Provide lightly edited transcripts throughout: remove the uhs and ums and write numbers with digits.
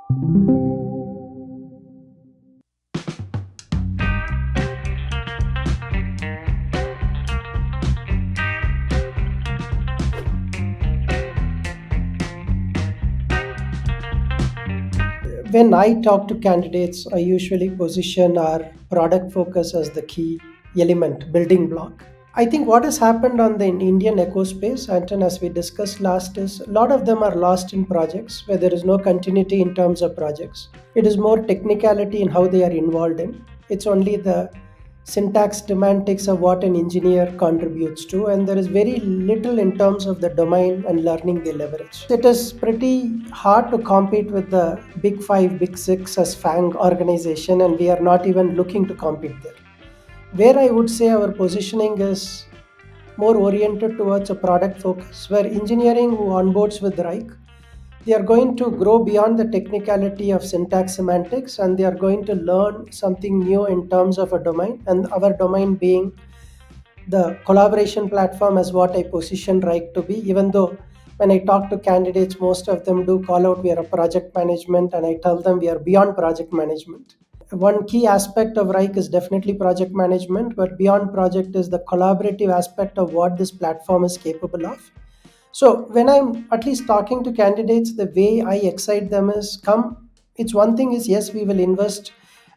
When I talk to candidates, I usually position our product focus as the key element, building block. I think what has happened on the Indian eco space, Anton, as we discussed last, is a lot of them are lost in projects where there is no continuity in terms of projects. It is more technicality in how they are involved in. It's only the syntax semantics of what an engineer contributes to, and there is very little in terms of the domain and learning they leverage. It is pretty hard to compete with the big five, big six as FANG organization, and we are not even looking to compete there. Where I would say our positioning is more oriented towards a product focus, where engineering who onboards with Wrike, they are going to grow beyond the technicality of syntax semantics, and they are going to learn something new in terms of a domain, and our domain being the collaboration platform as what I position Wrike to be, even though when I talk to candidates, most of them do call out we are a project management, and I tell them we are beyond project management. One key aspect of Wrike is definitely project management, but beyond project is the collaborative aspect of what this platform is capable of. So when I'm at least talking to candidates, the way I excite them is come. It's one thing is yes, we will invest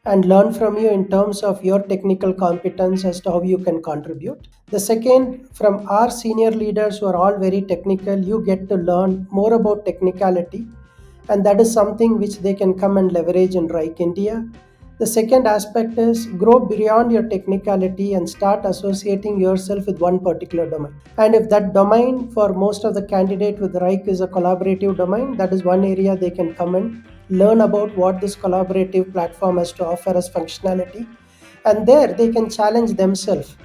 and learn from you in terms of your technical competence as to how you can contribute. The second, from our senior leaders who are all very technical, you get to learn more about technicality, and that is something which they can come and leverage in Reich India. The second aspect is grow beyond your technicality and start associating yourself with one particular domain. And if that domain for most of the candidate with Reich is a collaborative domain, that is one area they can come and learn about what this collaborative platform has to offer as functionality. And there they can challenge themselves,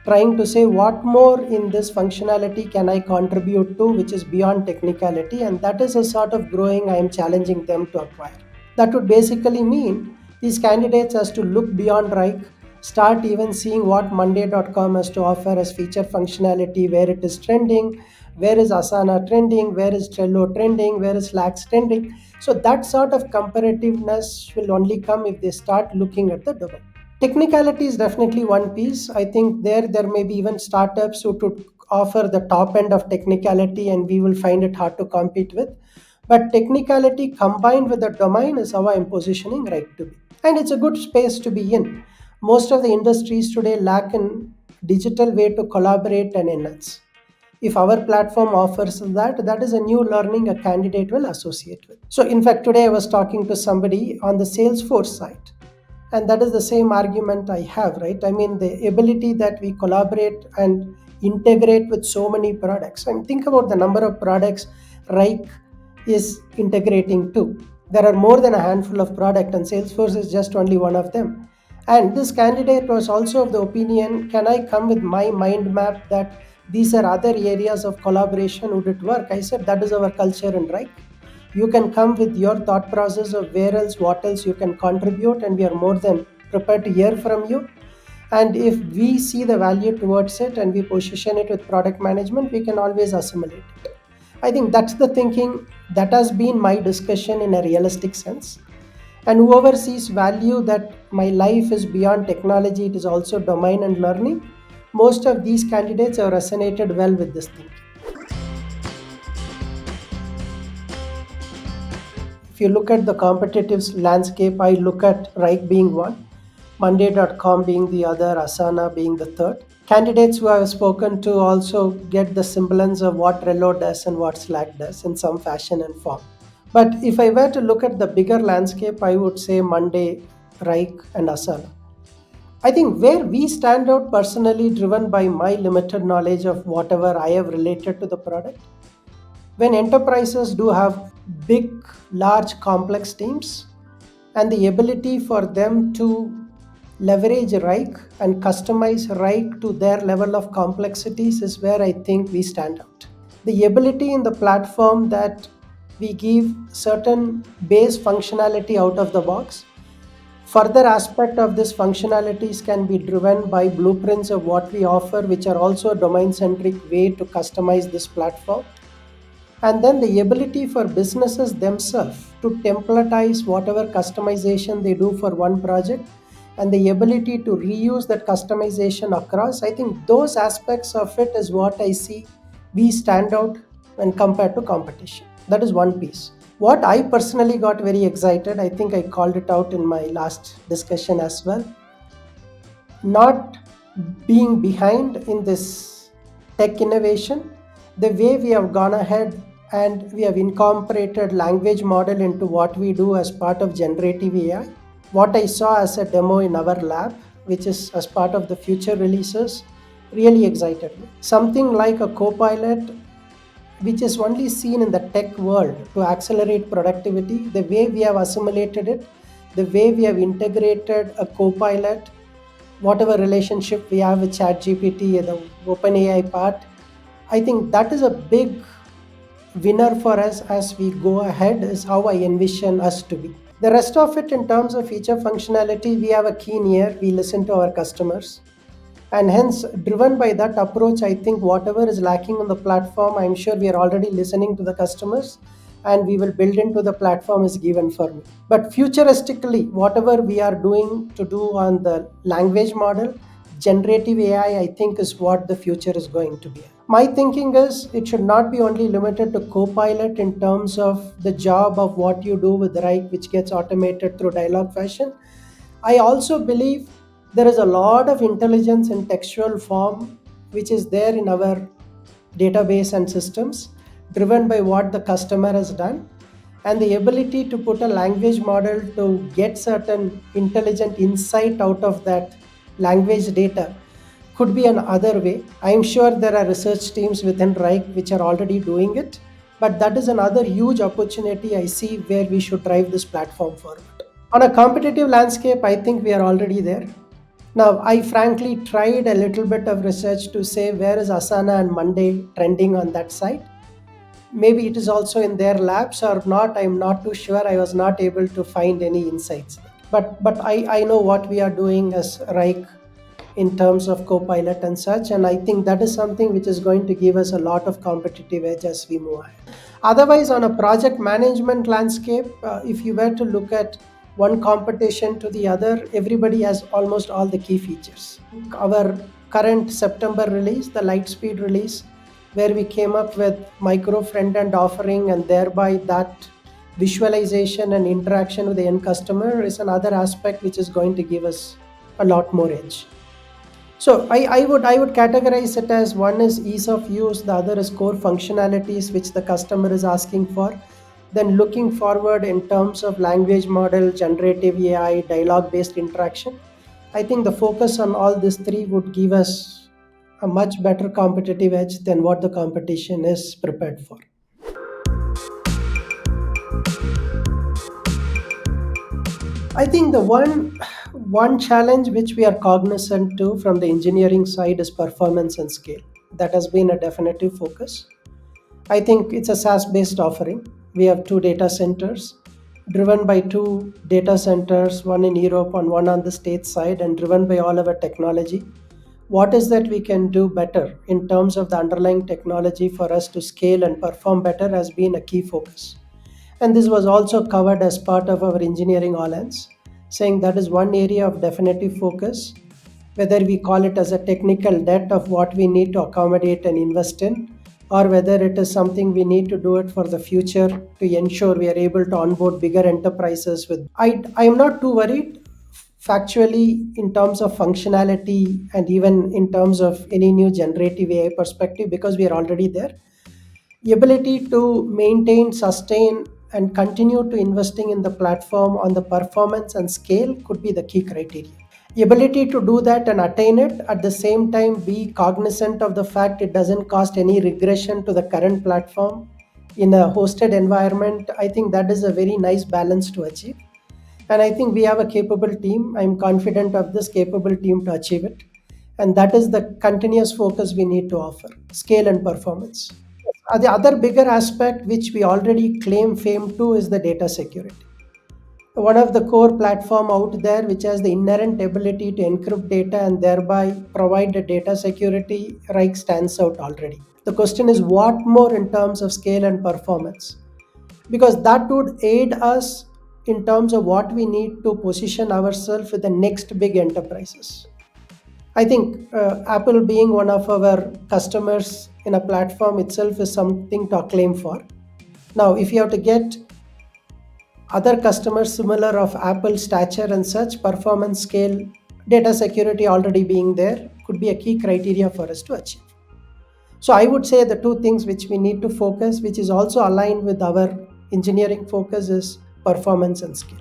trying to say what more in this functionality can I contribute to which is beyond technicality, and that is a sort of growing I am challenging them to acquire. That would basically mean these candidates has to look beyond Reich, start even seeing what Monday.com has to offer as feature functionality, where it is trending, where is Asana trending, where is Trello trending, where is Slack trending. So that sort of comparativeness will only come if they start looking at the domain. Technicality is definitely one piece. I think there may be even startups who could offer the top end of technicality, and we will find it hard to compete with. But technicality combined with the domain is how I'm positioning right to be. And it's a good space to be in. Most of the industries today lack in digital way to collaborate and enhance. If our platform offers that, that is a new learning a candidate will associate with. So in fact, today I was talking to somebody on the Salesforce side, and that is the same argument I have, right? I mean, the ability that we collaborate and integrate with so many products. And think about the number of products Reich is integrating to. There are more than a handful of products, and Salesforce is just only one of them. And this candidate was also of the opinion, can I come with my mind map that these are other areas of collaboration? Would it work? I said, that is our culture in Reich. You can come with your thought process of where else, what else you can contribute, and we are more than prepared to hear from you. And if we see the value towards it and we position it with product management, we can always assimilate it. I think that's the thinking that has been my discussion in a realistic sense. And whoever sees value that my life is beyond technology, it is also domain and learning, most of these candidates have resonated well with this thinking. If you look at the competitive landscape, I look at Wrike being one, Monday.com being the other, Asana being the third. Candidates who I have spoken to also get the semblance of what Trello does and what Slack does in some fashion and form. But if I were to look at the bigger landscape, I would say Monday, Wrike, and Asana. I think where we stand out personally, driven by my limited knowledge of whatever I have related to the product, when enterprises do have big, large, complex teams, and the ability for them to leverage Rike and customize Rike to their level of complexities is where I think we stand out. The ability in the platform that we give certain base functionality out of the box. Further aspect of this functionalities can be driven by blueprints of what we offer, which are also domain centric way to customize this platform. And then the ability for businesses themselves to templatize whatever customization they do for one project, and the ability to reuse that customization across. I think those aspects of it is what I see we stand out when compared to competition. That is one piece. What I personally got very excited, I think I called it out in my last discussion as well, not being behind in this tech innovation, the way we have gone ahead and we have incorporated language model into what we do as part of generative AI. What I saw as a demo in our lab, which is as part of the future releases, really excited me. Something like a copilot, which is only seen in the tech world to accelerate productivity, the way we have assimilated it, the way we have integrated a copilot, whatever relationship we have with ChatGPT, the OpenAI part, I think that is a big winner for us as we go ahead, is how I envision us to be. The rest of it, in terms of feature functionality, we have a keen ear, we listen to our customers. And hence, driven by that approach, I think whatever is lacking on the platform, I'm sure we are already listening to the customers and we will build into the platform is given for me. But futuristically, whatever we are doing to do on the language model, generative AI, I think is what the future is going to be. My thinking is it should not be only limited to Copilot in terms of the job of what you do with Wrike, which gets automated through dialogue fashion. I also believe there is a lot of intelligence in textual form which is there in our database and systems, driven by what the customer has done, and the ability to put a language model to get certain intelligent insight out of that language data could be another way. I'm sure there are research teams within Reich which are already doing it, but that is another huge opportunity I see where we should drive this platform forward. On a competitive landscape, I think we are already there. Now, I frankly tried a little bit of research to say where is Asana and Monday trending on that side. Maybe it is also in their labs or not. I'm not too sure. I was not able to find any insights. But I know what we are doing as Reich in terms of Copilot and such, and I think that is something which is going to give us a lot of competitive edge as we move ahead. Otherwise, on a project management landscape, if you were to look at one competition to the other, everybody has almost all the key features. Our current September release, the Lightspeed release, where we came up with micro front end offering, and thereby that visualization and interaction with the end customer is another aspect which is going to give us a lot more edge. So I would categorize it as one is ease of use, the other is core functionalities which the customer is asking for. Then looking forward in terms of language model, generative AI, dialogue based interaction, I think the focus on all these three would give us a much better competitive edge than what the competition is prepared for. I think the one challenge which we are cognizant to from the engineering side is performance and scale. That has been a definitive focus. I think it's a SaaS based offering. We have two data centers driven by two data centers, one in Europe and one on the States side, and driven by all our technology. What is that we can do better in terms of the underlying technology for us to scale and perform better has been a key focus. And this was also covered as part of our engineering all ends, saying that is one area of definitive focus, whether we call it as a technical debt of what we need to accommodate and invest in, or whether it is something we need to do it for the future to ensure we are able to onboard bigger enterprises with. I am not too worried factually in terms of functionality and even in terms of any new generative AI perspective because we are already there. The ability to maintain, sustain, and continue to investing in the platform on the performance and scale could be the key criteria. The ability to do that and attain it at the same time be cognizant of the fact it doesn't cost any regression to the current platform in a hosted environment, I think that is a very nice balance to achieve. And I think we have a capable team. I'm confident of this capable team to achieve it. And that is the continuous focus we need to offer, scale and performance. The other bigger aspect which we already claim fame to is the data security. One of the core platform out there which has the inherent ability to encrypt data and thereby provide the data security, Rike stands out already. The question is what more in terms of scale and performance, because that would aid us in terms of what we need to position ourselves with the next big enterprises. I think Apple being one of our customers in a platform itself is something to acclaim for. Now, if you have to get other customers similar of Apple stature and such, performance, scale, data security already being there could be a key criteria for us to achieve. So I would say the two things which we need to focus, which is also aligned with our engineering focus, is performance and skill.